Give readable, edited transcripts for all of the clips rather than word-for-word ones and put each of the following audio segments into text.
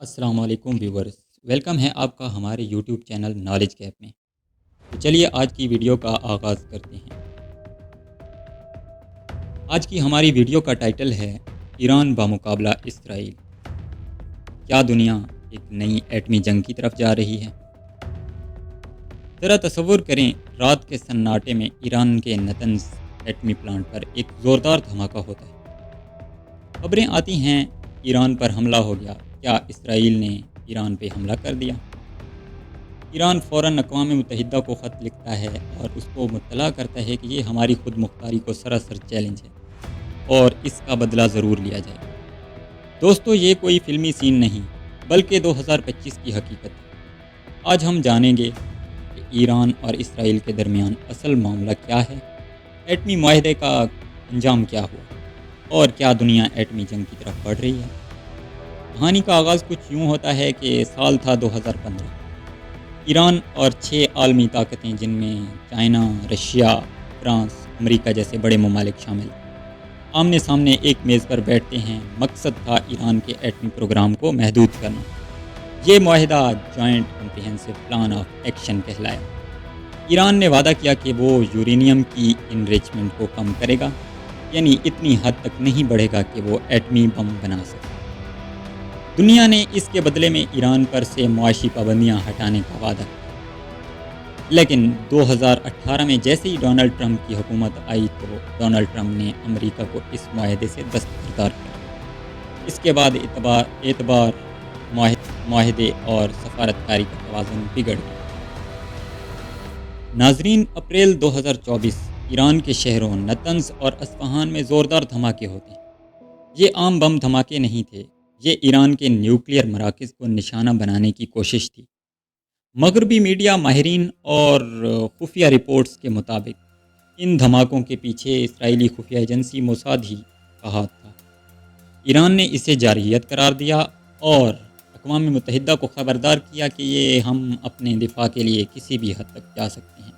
السلام علیکم viewers, welcome ہے آپ کا ہمارے یوٹیوب چینل نالج گیپ میں۔ تو چلیے آج کی ویڈیو کا آغاز کرتے ہیں۔ آج کی ہماری ویڈیو کا ٹائٹل ہے ایران بمقابلہ اسرائیل، کیا دنیا ایک نئی ایٹمی جنگ کی طرف جا رہی ہے؟ ذرا تصور کریں، رات کے سناٹے میں ایران کے نتنز ایٹمی پلانٹ پر ایک زوردار دھماکہ ہوتا ہے۔ خبریں آتی ہیں ایران پر حملہ ہو گیا، کیا اسرائیل نے ایران پہ حملہ کر دیا؟ ایران فوراً اقوام متحدہ کو خط لکھتا ہے اور اس کو مطلع کرتا ہے کہ یہ ہماری خود مختاری کو سراسر چیلنج ہے اور اس کا بدلہ ضرور لیا جائے گا۔ دوستو، یہ کوئی فلمی سین نہیں بلکہ 2025 کی حقیقت ہے۔ آج ہم جانیں گے کہ ایران اور اسرائیل کے درمیان اصل معاملہ کیا ہے، ایٹمی معاہدے کا انجام کیا ہوا اور کیا دنیا ایٹمی جنگ کی طرف بڑھ رہی ہے۔ کہانی کا آغاز کچھ یوں ہوتا ہے کہ سال تھا 2015۔ ایران اور 6 عالمی طاقتیں جن میں چائنا، رشیا، فرانس، امریکہ جیسے بڑے ممالک شامل آمنے سامنے ایک میز پر بیٹھتے ہیں۔ مقصد تھا ایران کے ایٹمی پروگرام کو محدود کرنا۔ یہ معاہدہ joint comprehensive plan of action کہلایا۔ ایران نے وعدہ کیا کہ وہ یورینیم کی انریچمنٹ کو کم کرے گا، یعنی اتنی حد تک نہیں بڑھے گا کہ وہ ایٹمی بم بنا سکے۔ دنیا نے اس کے بدلے میں ایران پر سے معاشی پابندیاں ہٹانے کا وعدہ کیا، لیکن 2018 میں جیسے ہی ڈونلڈ ٹرمپ کی حکومت آئی تو ڈونلڈ ٹرمپ نے امریکہ کو اس معاہدے سے دستبردار کیا۔ اس کے بعد اعتبار معاہدے اور سفارتکاری کا توازن بگڑ گیا۔ ناظرین، اپریل 2024 ایران کے شہروں نتنز اور اصفہان میں زوردار دھماکے ہوتے ہیں۔ یہ عام بم دھماکے نہیں تھے، یہ ایران کے نیوکلیئر مراکز کو نشانہ بنانے کی کوشش تھی۔ مغربی میڈیا، ماہرین اور خفیہ رپورٹس کے مطابق ان دھماکوں کے پیچھے اسرائیلی خفیہ ایجنسی موساد ہی کا ہاتھ تھا۔ ایران نے اسے جارحیت قرار دیا اور اقوام متحدہ کو خبردار کیا کہ ہم اپنے دفاع کے لیے کسی بھی حد تک جا سکتے ہیں۔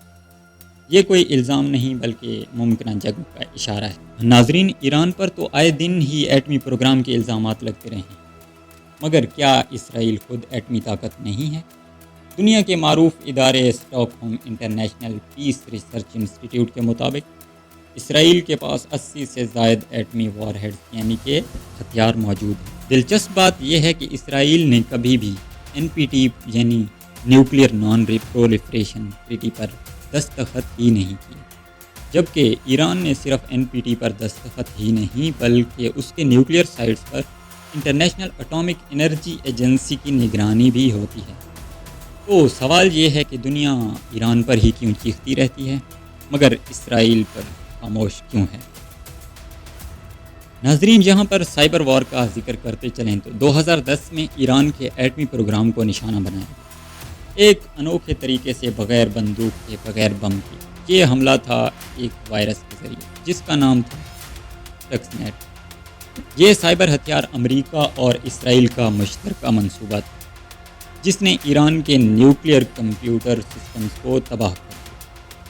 یہ کوئی الزام نہیں بلکہ ممکنہ جنگ کا اشارہ ہے۔ ناظرین، ایران پر تو آئے دن ہی ایٹمی پروگرام کے الزامات لگتے رہے ہیں، مگر کیا اسرائیل خود ایٹمی طاقت نہیں ہے؟ دنیا کے معروف ادارے stock home international peace research انسٹی ٹیوٹ کے مطابق اسرائیل کے پاس 80 سے زائد ایٹمی وار ہیڈز یعنی کہ ہتھیار موجود ہیں۔ دلچسپ بات یہ ہے کہ اسرائیل نے کبھی بھی NPT یعنی نیوکلیئر نان پرولیفریشن ٹریٹی پر دستخط ہی نہیں کیے، جبکہ ایران نے صرف NPT پر دستخط ہی نہیں بلکہ اس کے نیوکلیئر سائٹس پر انٹرنیشنل اٹامک انرجی ایجنسی کی نگرانی بھی ہوتی ہے۔ تو سوال یہ ہے کہ دنیا ایران پر ہی کیوں چیختی رہتی ہے مگر اسرائیل پر خاموش کیوں ہے؟ ناظرین، یہاں پر سائبر وار کا ذکر کرتے چلیں تو 2010 میں ایران کے ایٹمی پروگرام کو نشانہ بنایا ایک انوکھے طریقے سے، بغیر بندوق کے، بغیر بم کے۔ یہ حملہ تھا ایک وائرس کے ذریعے جس کا نام تھا اسٹکس نیٹ۔ یہ سائبر ہتھیار امریکہ اور اسرائیل کا مشترکہ منصوبہ تھا جس نے ایران کے نیوکلیئر کمپیوٹر سسٹمز کو تباہ کر دیا۔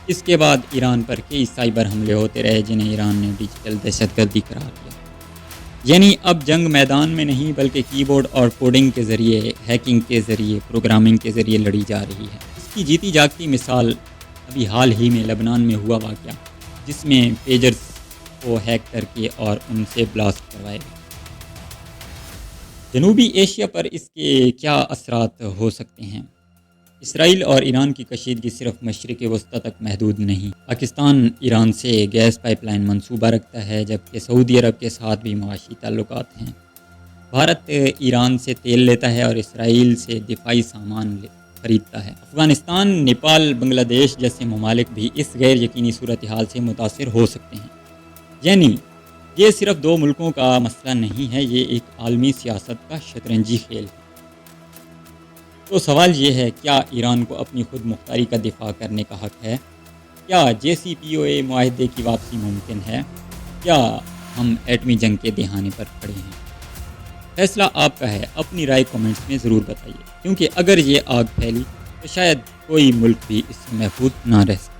اس کے بعد ایران پر کئی سائبر حملے ہوتے رہے جنہیں ایران نے ڈیجیٹل دہشت گردی قرار دیا۔ یعنی اب جنگ میدان میں نہیں بلکہ کی بورڈ اور کوڈنگ کے ذریعے، ہیکنگ کے ذریعے، پروگرامنگ کے ذریعے لڑی جا رہی ہے۔ اس کی جیتی جاگتی مثال ابھی حال ہی میں لبنان میں ہوا واقعہ، جس میں پیجرز کو ہیک کر کے اور ان سے بلاسٹ کروائے گئے۔ جنوبی ایشیا پر اس کے کیا اثرات ہو سکتے ہیں؟ اسرائیل اور ایران کی کشیدگی صرف مشرق وسطیٰ تک محدود نہیں۔ پاکستان ایران سے گیس پائپ لائن منصوبہ رکھتا ہے، جبکہ سعودی عرب کے ساتھ بھی معاشی تعلقات ہیں۔ بھارت ایران سے تیل لیتا ہے اور اسرائیل سے دفاعی سامان خریدتا ہے۔ افغانستان، نیپال، بنگلہ دیش جیسے ممالک بھی اس غیر یقینی صورتحال سے متاثر ہو سکتے ہیں۔ یعنی یہ صرف 2 ملکوں کا مسئلہ نہیں ہے، یہ ایک عالمی سیاست کا شطرنجی کھیل ہے۔ تو سوال یہ ہے، کیا ایران کو اپنی خود مختاری کا دفاع کرنے کا حق ہے؟ کیا JCPOA معاہدے کی واپسی ممکن ہے؟ کیا ہم ایٹمی جنگ کے دہانے پر کھڑے ہیں؟ فیصلہ آپ کا ہے، اپنی رائے کومنٹس میں ضرور بتائیے، کیونکہ اگر یہ آگ پھیلی تو شاید کوئی ملک بھی اس سے محفوظ نہ رہ سکے۔